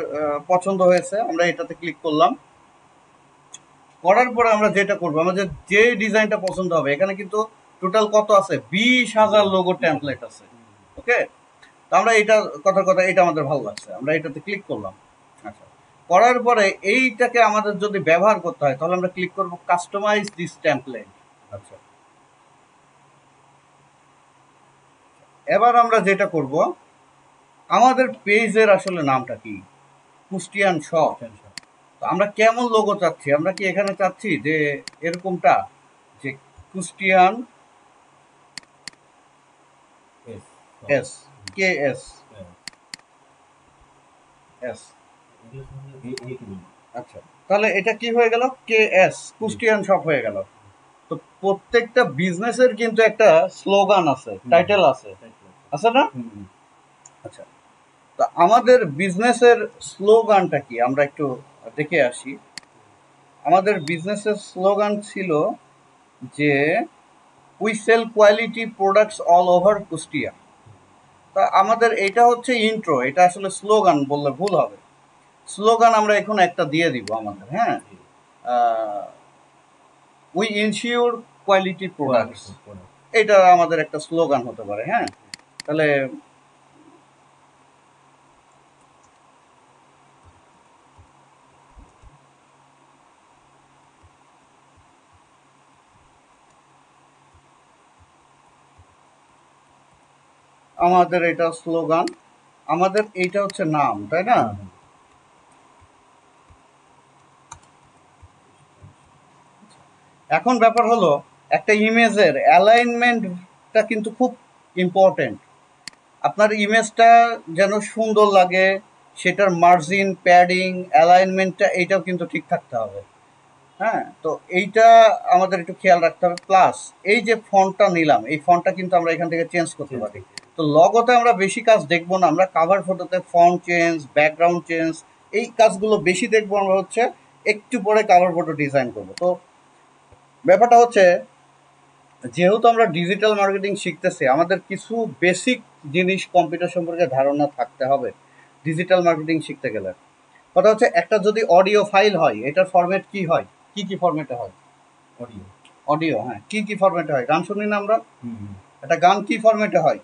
পছন্দ হয়েছে, আমরা এটাতে ক্লিক করলাম। করার পরে আমরা যেটা করবো, আমাদের যে ডিজাইনটা পছন্দ হবে, এখানে কিন্তু টোটাল কত আছে, 20,000 লোগো টেমপ্লেট আছে। ওকে, তো আমরা এটা কথা এটা আমাদের ভালো লাগছে, আমরা এটাতে ক্লিক করলাম। আচ্ছা, করার পরে এইটাকে আমাদের যদি ব্যবহার করতে হয়, তাহলে আমরা ক্লিক করব কাস্টমাইজ দিস টেমপ্লেট। আচ্ছা, এবার আমরা যেটা করব, আমাদের পেজের আসলে নামটা কি, কুষ্টিয়ান শপ। তো আমরা কেমন লোগো চাচ্ছি? আমরা কি এখানে চাচ্ছি যে এরকমটা, যে কুষ্টিয়ান এস, কে এস এস, আচ্ছা, তাহলে এটা কি হয়ে গেল? কে এস, কুষ্টিয়ান শপ হয়ে গেল। তো প্রত্যেকটা বিজনেসের কিন্তু একটা স্লোগান আছে, টাইটেল আছে, আছে না? আচ্ছা, তো আমাদের বিজনেসের স্লোগানটা কি আমরা একটু দেখে আসি। আমাদের বিজনেসের স্লোগান ছিল যে we sell quality products all over Kushtia. তা আমাদের এটা হচ্ছে ইন্ট্রো, এটা আসলে স্লোগান বললে ভুল হবে। স্লোগান আমরা এখন একটা দিয়ে দিব আমাদের, হ্যাঁ, উই ইনশিওর কোয়ালিটি প্রোডাক্টস, এটা আমাদের একটা স্লোগান হতে পারে। হ্যাঁ, তাহলে আমাদের এটা স্লোগান, আমাদের এইটা হচ্ছে নাম, তাই না? এখন ব্যাপার হলো একটা ইমেজের অ্যালাইনমেন্টটা কিন্তু খুব ইম্পর্টেন্ট। আপনার ইমেজটা যেন সুন্দর লাগে, সেটার মার্জিন, প্যাডিং, অ্যালাইনমেন্টটা এইটাও কিন্তু ঠিক থাকতে হবে। হ্যাঁ, তো এইটা আমাদের একটু খেয়াল রাখতে হবে। প্লাস এই যে ফন্টটা নিলাম, এই ফন্টটা কিন্তু আমরা এখান থেকে চেঞ্জ করতে পারি। তো লগোতে আমরা বেশি কাজ দেখবো না, আমরা কাভার ফটোতে ফন্ট চেঞ্জ, ব্যাকগ্রাউন্ড চেঞ্জ, এই কাজগুলো বেশি দেখবো আমরা হচ্ছে একটু পরে কাভার ফটো ডিজাইন করবো। তো ব্যাপারটা হচ্ছে, যেহেতু আমরা ডিজিটাল মার্কেটিং শিখতেছি, আমাদের কিছু বেসিক জিনিস কম্পিউটার সম্পর্কে ধারণা থাকতে হবে ডিজিটাল মার্কেটিং শিখতে গেলে। কথা হচ্ছে, একটা যদি অডিও ফাইল হয়, এটার ফরম্যাট কি হয়, কি কি ফরম্যাটে হয়? অডিও, অডিও, হ্যাঁ, কি কি ফরম্যাটে হয়? গান শুনি না আমরা, একটা গান কি ফরম্যাটে হয়?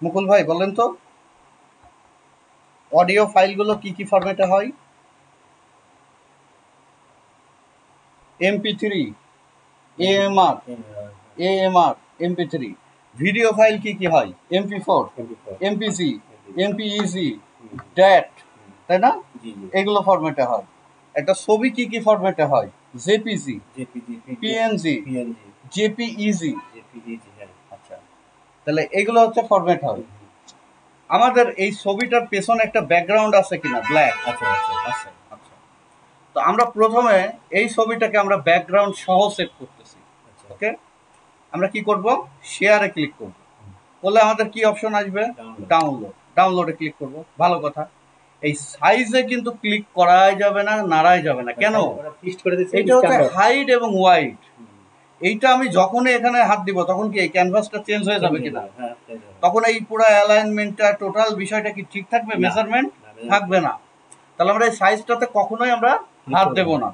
মুকুল ভাই বলেন তো, অডিও ফাইলগুলো কি কি ফরম্যাটে হয়? MP3, AMR, AMR, MP3। Video file কি কি হয়? MP4, MPC, MPEG, DAT, তাই না? এগুলো ফরম্যাটে হয়। একটা ছবি কি কি ফরম্যাটে হয়? JPG, PNG, JPEG. আচ্ছা, তাহলে এগুলো হচ্ছে ফরম্যাট হয়। আমাদের এই ছবিটার পেছনে একটা ব্যাকগ্রাউন্ড আছে কিনা? ব্ল্যাক আছে, আছে, আচ্ছা। তো আমরা প্রথমে এই ছবিটাকে আমরা ব্যাকগ্রাউন্ড সহ সেভ করতেছি। ওকে, আমরা কি করব? শেয়ারে ক্লিক করব, করলে আমাদের কি অপশন আসবে? ডাউনলোড, ডাউনলোডে ক্লিক করব। ভালো কথা, এই সাইজে কিন্তু ক্লিক করাই যাবে না, নাড়াই যাবে না। কেন? এটা হচ্ছে হাইট এবং ওয়াইড। এইটা আমি যখনই এখানে হাত দিব, তখন কি এই ক্যানভাসটা চেঞ্জ হয়ে যাবে কিনা? তখন এই পুরো অ্যালাইনমেন্টটা, টোটাল বিষয়টা কি ঠিক থাকবে? মেজারমেন্ট থাকবে না। তাহলে আমরা এই সাইজটাতে কখনোই আমরা হাত দেব না।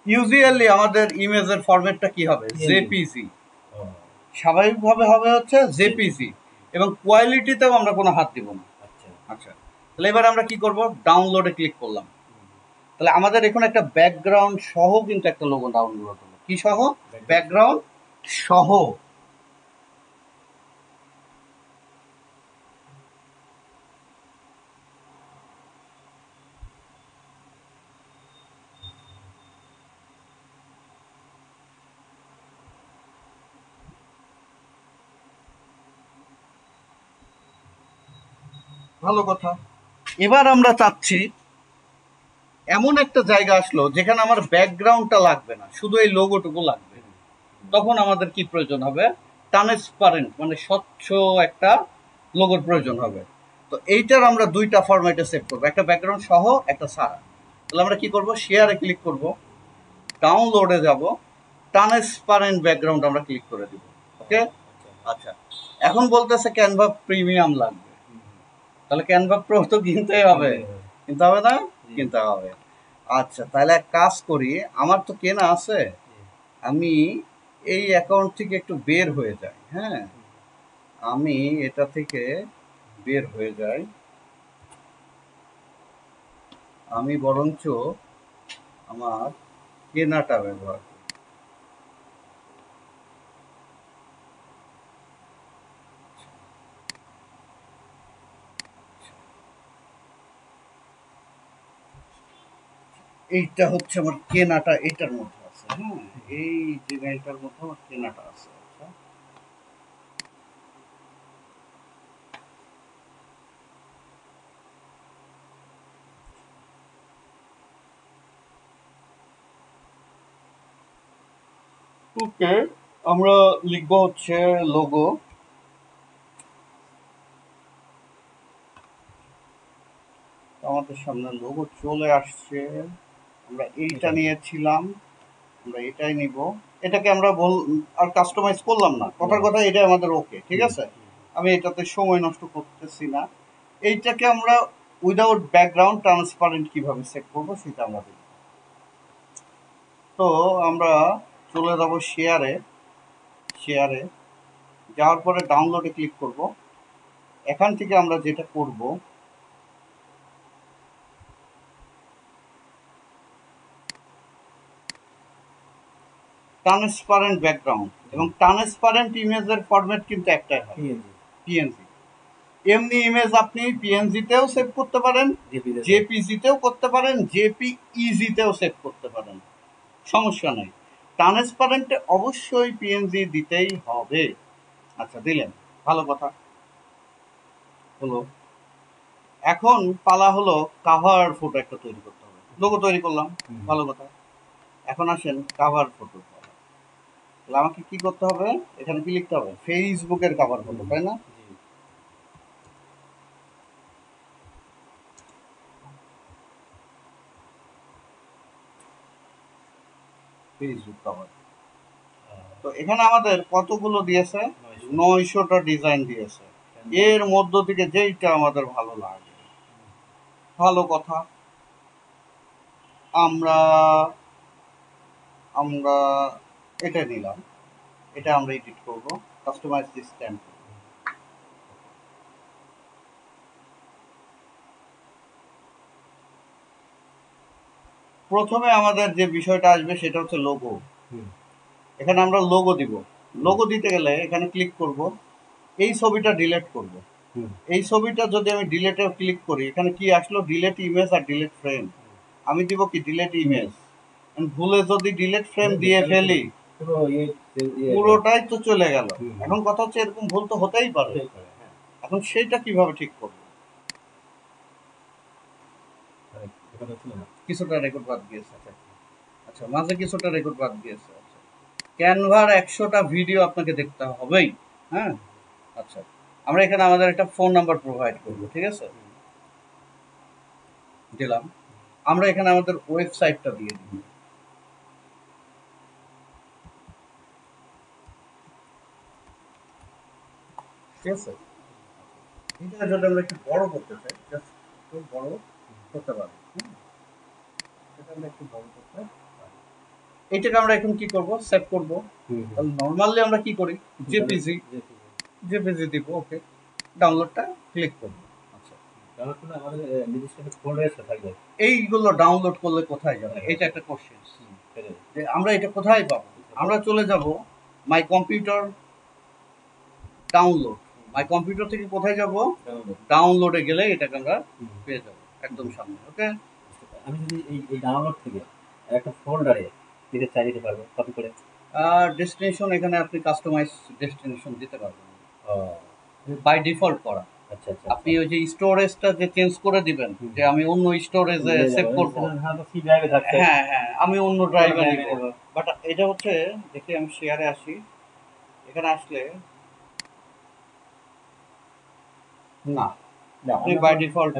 ইউজুয়ালি আমাদের ইমেজের ফরম্যাটটা কি হবে? জেপিজি, স্বাভাবিকভাবে হবে হচ্ছে জেপিজি, এবং কোয়ালিটিতেও আমরা কোনো হাত দিব না। আচ্ছা, তাহলে এবার আমরা কি করব? ডাউনলোডে ক্লিক করলাম। তাহলে আমাদের এখানে একটা ব্যাকগ্রাউন্ড সহ কিন্তু একটা লোগো ডাউনলোড হলো। কি সহ? ব্যাকগ্রাউন্ড সহ। ভালো কথা। এবার আমরা চাচ্ছি, এমন একটা জায়গা আসলো যেখানে আমার ব্যাকগ্রাউন্ডটা লাগবে না, শুধু এই লোগোটুকু লাগবে। তখন আমাদের কি প্রয়োজন হবে? ট্রান্সপারেন্ট, মানে স্বচ্ছ একটা লোগোর প্রয়োজন হবে। তো এইটার আমরা দুইটা ফরম্যাটে সেভ করবো, একটা ব্যাকগ্রাউন্ড সহ, একটা ছাড়া। তাহলে আমরা কি করব? শেয়ারে ক্লিক করব, ডাউনলোডে যাব, ট্রান্সপারেন্ট ব্যাকগ্রাউন্ড আমরা ক্লিক করে দিব। ওকে, আচ্ছা। এখন বলতেছে ক্যানভা প্রিমিয়াম লাগবে, তাহলে ক্যানভা প্রো তো কিনতেই হবে, কিনতে হবে না? কিনতে হবে। আচ্ছা, তাহলে এক কাজ করি, আমার তো কেনা আছে, আমি এই অ্যাকাউন্ট থেকে একটু বের হয়ে যাই। হ্যাঁ, আমি এটা থেকে বের হয়ে যাই, আমি বরঞ্চ আমার কেনাটা ব্যবহার করি। এইটা হচ্ছে আমার কেনাটা, এটার মধ্যে আছে। হ্যাঁ, এই জিমেইলটার মধ্যে আমার কেনাটা আছে। আচ্ছা, ওকে, আমরা লিখবো হচ্ছে লোগো। আমাদের সামনে লোগো চলে আসছে। আমরা এইটা নিয়েছিলাম, আমরা এটাই নিব। এটাকে আমরা আর কাস্টমাইজ করলাম না, কথার কথা এটা আমাদের ওকে, ঠিক আছে। আমি এটাতে সময় নষ্ট করতেছি না। এইটাকে আমরা উইদাউট ব্যাকগ্রাউন্ড ট্রান্সপারেন্ট কিভাবে সেট করবো সেটা আমরা দেখব। তো আমরা চলে যাব শেয়ারে, শেয়ারে যাওয়ার পরে ডাউনলোডে ক্লিক করব। এখান থেকে আমরা যেটা করব, ট্রান্সপারেন্ট ব্যাকগ্রাউন্ড এবং ট্রান্সপারেন্ট ইমেজের ফরম্যাট কিন্তু একটাই হয়, পিএনজি। এমনি ইমেজ আপনি পিএনজিতেও সেভ করতে পারেন, জেপিজিতেও করতে পারেন, জেপিইজিতেও সেভ করতে পারেন, সমস্যা নেই। ট্রান্সপারেন্টে অবশ্যই পিএনজি দিতেই হবে। আচ্ছা, দিলেন, ভালো কথা হলো। এখন পালা হলো কাভার ফটো একটা তৈরি করতে হবে। লোগো তৈরি করলাম, ভালো কথা। এখন আসেন কাভার ফটো। তাহলে আমাকে কি করতে হবে? এখানে কি লিখতে হবে? ফেসবুকের কাভার ফটো, তাই না? Facebook cover. তো এখানে আমাদের কতগুলো দিয়েছে? 900টা ডিজাইন দিয়েছে। এর মধ্য থেকে যেইটা আমাদের ভালো লাগে, ভালো কথা, আমরা আমরা এটা নিলাম। এটা আমরা এডিট করব, কাস্টমাইজ দিস স্ট্যাম্প। প্রথমে আমাদের যে বিষয়টা আসবে সেটা হচ্ছে লোগো। এখানে আমরা লোগো দিব। লোগো দিতে গেলে এখানে ক্লিক করব, এই ছবিটা ডিলিট করব। এই ছবিটা যদি আমি ডিলিটে ক্লিক করি, এখানে কি আসলো? ডিলিট ইমেজ আর ডিলিট ফ্রেম। আমি দিব কি? Delete image. ভুলে যদি ডিলিট ফ্রেম দিয়ে ফেলি, পুরোটাই তো চলে গেল। এখন কথা হচ্ছে এরকম ভুল তো হতেই পারে। এখন সেইটা কিভাবে ঠিক করবো? কিছুটা রেকর্ড বাদ দিয়েছে। আচ্ছা, মাঝে কিছুটা রেকর্ড বাদ দিয়েছে। আচ্ছা, ক্যানভার 100টা ভিডিও আপনাকে দেখতে হবেই। হ্যাঁ, আচ্ছা, আমরা এখানে আমাদের একটা ফোন নাম্বার প্রোভাইড করবো, ঠিক আছে, দিলাম। আমরা এখানে আমাদের ওয়েবসাইটটা দিয়ে দিব, ঠিক আছে। এটা যদি আমরা একটু বড় করতে চাই, জাস্ট একটু বড় করতে পারি। এটা আমরা একটু বড় করতে পারি। এইটাকে আমরা এখন কি করব? সেভ করব। তাহলে নরমালি আমরা কি করি? জেপিজি, জেপিজি দিব। ওকে, ডাউনলোডটা ক্লিক করব। আচ্ছা, ডাউনলোড করলে আমাদের নিজস্ব একটা ফোল্ডারে থাকবে। এইগুলো ডাউনলোড করলে কোথায় যাবে? এটা একটা কোশ্চেন, যে আমরা এটা কোথায় পাবো? আমরা চলে যাব my computer, download. My computer থেকে কোথায় যাব? ডাউনলোডে গেলে এটাকে আমরা পেয়ে যাব একদম সামনে। ওকে, আমি যদি এই ডাউনলোড থেকে একটা ফোল্ডারে দিতে চাই, দিতে পারবো কপি করে। ডেস্টিনেশন এখানে আপনি কাস্টমাইজ ডেস্টিনেশন দিতে পারবেন, বাই ডিফল্ট করা। আচ্ছা আচ্ছা, আপনি ওই যে স্টোরেজটা যে চেঞ্জ করে দিবেন, যে আমি অন্য স্টোরেজে সেভ করব। হ্যাঁ হ্যাঁ, আমি অন্য ড্রাইভে নিব। বাট এটা হচ্ছে, দেখি আমি শেয়ারে আসি। এখানে আসলে না, আপনি বাই ডিফল্ট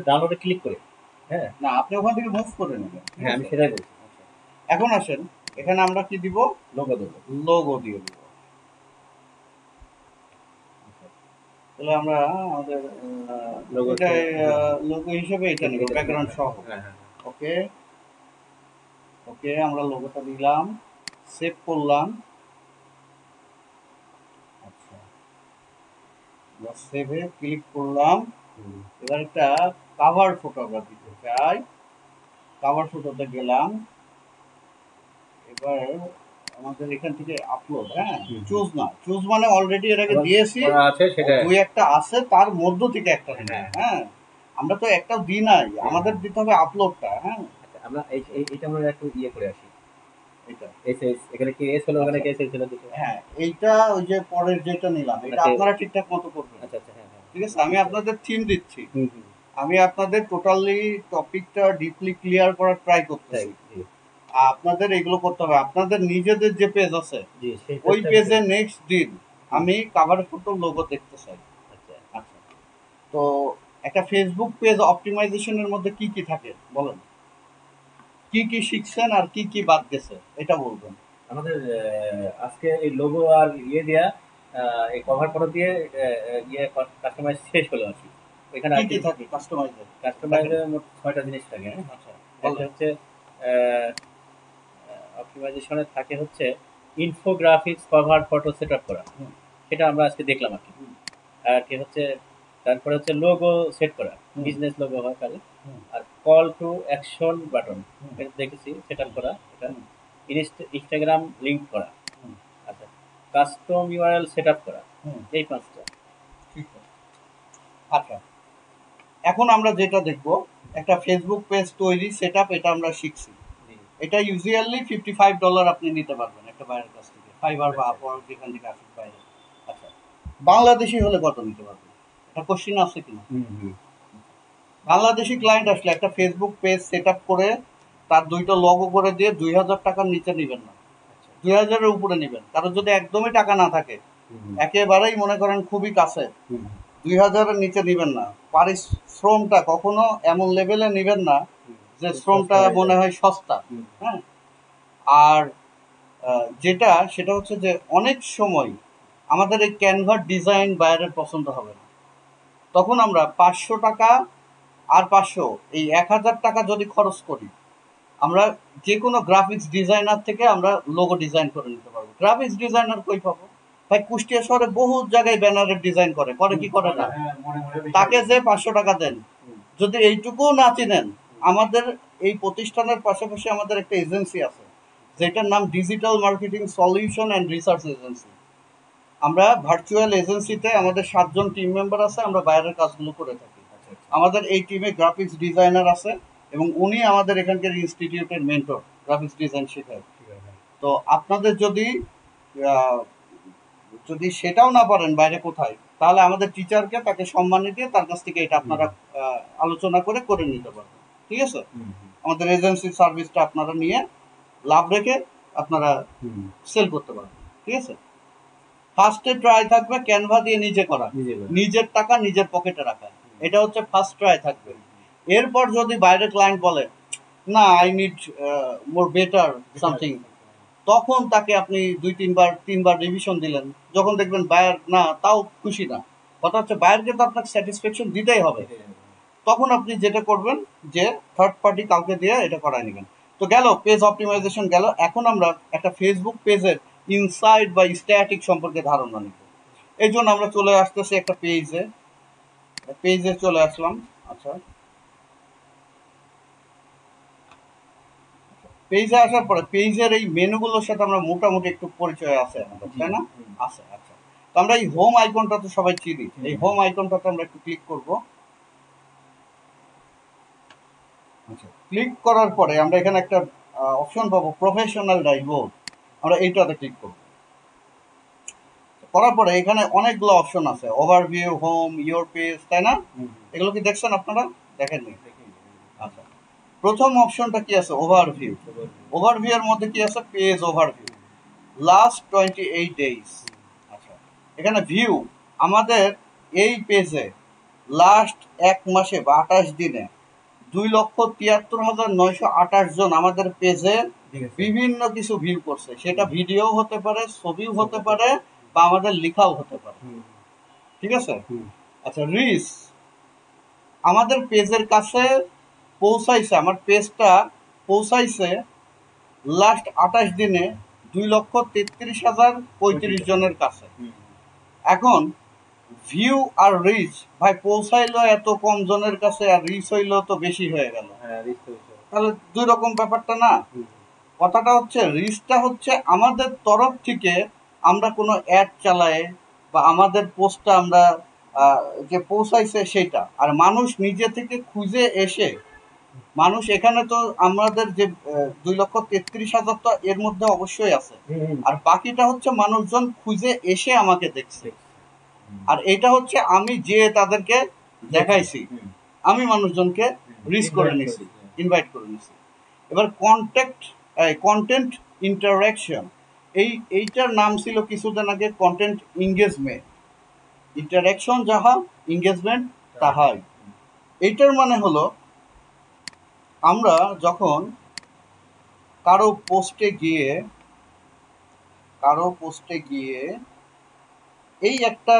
ডাউনলোডে ক্লিক করে, হ্যাঁ না, আপনি ওখান থেকে মুভ করে নেবেন। হ্যাঁ, আমি সেটাই বলছি। এখন আসেন, এখানে আমরা কি দিব? লোগো দেব, লোগো দিয়ে দিব। তাহলে আমরা আমাদের লোগো হিসেবে এটা নিব, ব্যাকগ্রাউন্ড সহ। ওকে, ওকে, আমরা লোগোটা দিলাম, সেভ করলাম। আচ্ছা, আমরা সেভে ক্লিক করলাম। এবার একটা কাভার ফটো আমরা দিতে চাই, কাভার ফটোতে গেলাম। এবার আমাদের এখান থেকে আপলোড, হ্যাঁ, চুজ না, চুজ মানে অলরেডি এর আগে দিয়েছি, দুই একটা আছে, তার মধ্য থেকে একটা। হ্যাঁ, আমরা তো একটাও দিই নাই, আমাদের দিতে হবে আপলোডটা। হ্যাঁ, আমরা এইটা আমরা একটু ইয়ে করে আসি। এটা এসএস এখানে কি এস হলো, ওখানে কি এস ছিল দুটো। হ্যাঁ, এইটা ওই যে পরের যেটা নিলাম এটা আচ্ছা। আপনারা ঠিকঠাক মতো করবেন। আচ্ছা আচ্ছা, হ্যাঁ হ্যাঁ, ঠিক আছে, আমি আপনাদের থিম দিচ্ছি, হুম হুম, আমি আপনাদের টোটালি টপিকটা ডিপলি ক্লিয়ার করার ট্রাই করতেছি। জি আপনাদের এগুলো করতে হবে। আপনাদের নিজেদের যে পেজ আছে জি, সেই ওই পেজটা পেজে নেক্সট দিন আমি কাভার ফটো লোগো দেখতে চাই। আচ্ছা। আচ্ছা, তো একটা ফেসবুক পেজ অপটিমাইজেশনের মধ্যে কি কি থাকে বলেন, কি কি শিখছেন আর কি কি বাদ গেছে এটা বলবেন। আমাদের আজকে এই লোগো আর ইয়ে দেয়া, এই কভার ফটো দিয়ে ইয়ে কাস্টমাইজ শেষ হলো আর কি। এখানে কি আর কি থাকে কাস্টমাইজার? কাস্টমাইজের মোট 6টা জিনিস থাকে। হ্যাঁ, আচ্ছা, একটা বলেন। হচ্ছে অপটিমাইজেশনে থাকে হচ্ছে infographics cover photo set up করা, হুম, সেটা আমরা আজকে দেখলাম আর কি। হুম, আর কি হচ্ছে, তারপরে হচ্ছে লোগো সেট করা, হুম, বিজনেস লোগো হয় কাজে। হুম, আর কল টু অ্যাকশন বাটন হুম, এটা দেখেছি সেট আপ করা, এটা হুম, ইনস্টাগ্রাম লিঙ্ক করা। হুম, আচ্ছা, কাস্টম ইউআরএল সেট আপ করা, হুম, এই পাঁচটা। ঠিক আছে। আচ্ছা, এখন আমরা যেটা দেখব একটা ফেসবুক পেজ তৈরি সেটআপ, এটা আমরা শিখছি। জি এটা ইউজুয়ালি $55 আপনি নিতে পারবেন একটা বাইরের কাছ থেকে, ফাইবার বা আপওয়ার্ক যেখান থেকে আসুক বাইরে। আচ্ছা, বাংলাদেশি হলে কত নিতে পারবেন? এটা কোশ্চিন আছে কিনা? হুম হুম, বাংলাদেশি ক্লায়েন্ট আসলে একটা ফেসবুক পেজ সেটআপ করে তার দুইটা লগো করে দিয়ে 2000 টাকার নিচে নেবেন না, আচ্ছা 2000-এর উপরে নেবেন। কারণ যদি একদমই টাকা না থাকে, হুম একেবারেই মনে করেন খুবই কাছে, হুম 2000-এর নিচে নেবেন না। পারিশ্রমটা কখনো এমন লেভেলে নেবেন না হুম, যে খুব শ্রমটা সস্তা হয়ে মনে যায়। হয় সস্তা। হুম হ্যাঁ, আর যেটা সেটা হচ্ছে যে অনেক সময় আমাদের এই ক্যানভার ডিজাইন বাইরের পছন্দ হবে না, তখন আমরা 500 টাকা আর 500 এই 1000 টাকা যদি খরচ করি, আমরা যে কোনো গ্রাফিক্স ডিজাইনার থেকে আমরা লোগো ডিজাইন করে নিতে পারবো। গ্রাফিক্স ডিজাইনার কই পাবো ভাই? কুষ্টিয়া শহরে বহু জায়গায় ব্যানারের ডিজাইন করে, করে কি করে না? তাকে যে 500 টাকা দেন, হুম, যদি এইটুকুও না চিনেন, আমাদের এই প্রতিষ্ঠানের পাশাপাশি আমাদের একটা এজেন্সি আছে যেটার নাম digital marketing solution and research agency. আমরা ভার্চুয়াল এজেন্সিতে আমাদের 7 জন টিম মেম্বার আছে, আমরা বাইরের কাজগুলো করে থাকি। আচ্ছা আচ্ছা, আমাদের এই টিমে গ্রাফিক্স ডিজাইনার আছে এবং উনি আমাদের এখানকার ইনস্টিটিউটের মেন্টর, গ্রাফিক্স ডিজাইন শেখায়। ঠিক আছে। তো আপনাদের যদি আহ, যদি সেটাও না পারেন বাইরে কোথায়, তাহলে আমাদের টিচারকে তাকে সম্মানী দিয়ে তার কাছ থেকে এটা আপনারা আলোচনা করে করে নিতে পারবেন। ঠিক আছে, হুম হুম আমাদের এজেন্সির সার্ভিসটা আপনারা নিয়ে লাভ রেখে আপনারা হুম, সেল করতে পারবেন। ঠিক আছে, ফার্স্টে ট্রাই থাকবে ক্যানভা দিয়ে নিজে করা, নিজে করে। নিজের টাকা নিজের পকেটে রাখা, এটা হচ্ছে ফার্স্ট ট্রাই থাকবে। এরপর যদি বাইরে ক্লায়েন্ট বলে না I need more better something, তখন তাকে আপনি 2-3বার রিভিশন দিলেন, যখন দেখবেন বায়ার না তাও খুশি না, কথা হচ্ছে বায়ারকে তো আপনাকে স্যাটিসফ্যাকশন দিতেই হবে, তখন আপনি যেটা করবেন যে থার্ড পার্টি কাউকে দিয়ে এটা করায় নেবেন। তো গেল পেজ অপটিমাইজেশন গেল, এখন আমরা একটা ফেসবুক পেজের ইনসাইড বা স্ট্যাটিক সম্পর্কে ধারণা নিব। এই জন্য আমরা চলে আসতেছি একটা পেজে, পেজে চলে আসলাম। আচ্ছা, পেজে আসার পরে পেজের এই মেনুগুলোর সাথে আমরা মোটামুটি একটু পরিচয় আছে আমাদের, তাই না? আছে, আচ্ছা। তো আমরা এই হোম আইকনটা তো সবাই চিনি, এই হোম আইকনটাতে আমরা একটু ক্লিক করব। আচ্ছা, ক্লিক করার পরে আমরা এখানে একটা অপশন পাবো প্রফেশনাল ড্যাশবোর্ড, আমরা এইটাতে ক্লিক করব। করার পরে এখানে অনেকগুলো অপশন আছে, ওভারভিউ, হোম, ইওর পেজ, তাই না? এগুলো কি দেখছেন আপনারা? দেখেননি? আচ্ছা, প্রথম অপশনটা কি আছে? ওভারভিউ। ওভারভিউ এর মধ্যে কি আছে? Page overview, last 28 days। আচ্ছা, এখানে ভিউ, আমাদের এই পেজে লাস্ট 1 মাসে বা 28 দিনে 2,73,928 জন আমাদের পেজে বিভিন্ন কিছু ভিউ করছে, সেটা ভিডিও হতে পারে, ছবিও হতে পারে, বা আমাদের লেখাও হতে পারে। ঠিক আছে, আচ্ছা, রিচ, আমাদের পেজের কাছে পৌঁছাইছে, আমার পেজটা পৌঁছাইছে লাস্ট 28 দিনে 2,33,035 জনের কাছে। এখন ভিউ আর রিচ, ভাই পৌঁছাইলো এত কম জনের কাছে আর রিচ হইলো তো বেশি হয়ে গেল, তাহলে দুই রকম ব্যাপারটা না? কথাটা হচ্ছে রিচটা হচ্ছে আমাদের তরফ থেকে আমরা কোনো অ্যাড চালাই বা আমাদের পোস্টটা আমরা যে পৌঁছাইছে সেটা, আর মানুষ নিজে থেকে খুঁজে এসে মানুষ এখানে তো আমাদের যে 2,33,000 তো এর মধ্যে অবশ্যই আছে, আর বাকিটা হচ্ছে মানুষজন খুঁজে এসে আমাকে দেখছে, আর এটা হচ্ছে আমি যে তাদেরকে দেখাইছি, আমি মানুষজনকে রিচ করে নিছি, ইনভাইট করে নিছি। এবার কন্টেন্ট ইন্টারাকশন, এইটার নাম ছিল কিছুদিন আগে কন্টেন্ট এঙ্গেজমেন্ট। ইন্টারাকশন যাহা, এঙ্গেজমেন্ট তাহাই। এইটার মানে হলো আমরা যখন কারো পোস্টে গিয়ে এই একটা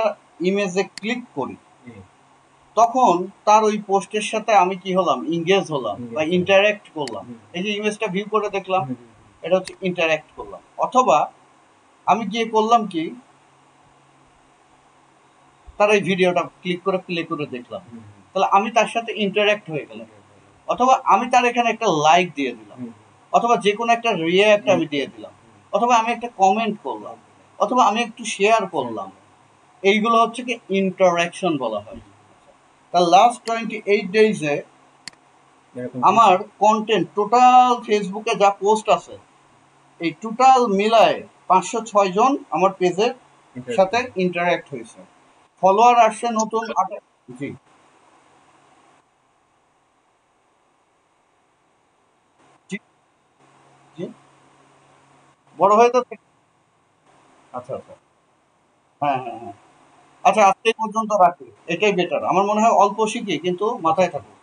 ইমেজে ক্লিক করি, তখন তার ওই পোস্টের সাথে আমি কি হলাম, ইংগেজ হলাম বা ইন্টারাক্ট করলাম। এই যে ইমেজটা ভিউ করে দেখলাম, এটা হচ্ছে ইন্টারাক্ট করলাম। অথবা আমি গিয়ে করলাম কি, তার এই ভিডিওটা ক্লিক করে প্লে করে দেখলাম, তাহলে আমি তার সাথে ইন্টারাক্ট হয়ে গেলাম। অথবা আমি তার এখানে একটা লাইক দিয়ে দিলাম, অথবা যে কোনো একটা রিয়াক্ট আমি দিয়ে দিলাম, অথবা আমি একটা কমেন্ট করলাম, অথবা আমি একটু শেয়ার করলাম। এইগুলো হচ্ছে কি ইন্টারাকশন বলা হয়। তার লাস্ট 28 ডেজে আমার কন্টেন্ট টোটাল ফেসবুকে যা পোস্ট আছে, এই টোটাল মিলায় 506 জন আমার পেজের সাথে ইন্টারাক্ট হয়েছে। ফলোয়ার আসছে নতুন জি জি জি বড় হয়ে তো আচ্ছা আচ্ছা, হ্যাঁ হ্যাঁ হ্যাঁ, আচ্ছা আজকে এই পর্যন্ত রাখি, এটাই বেটার আমার মনে হয়। অল্প শিখি কিন্তু মাথায় থাকুক।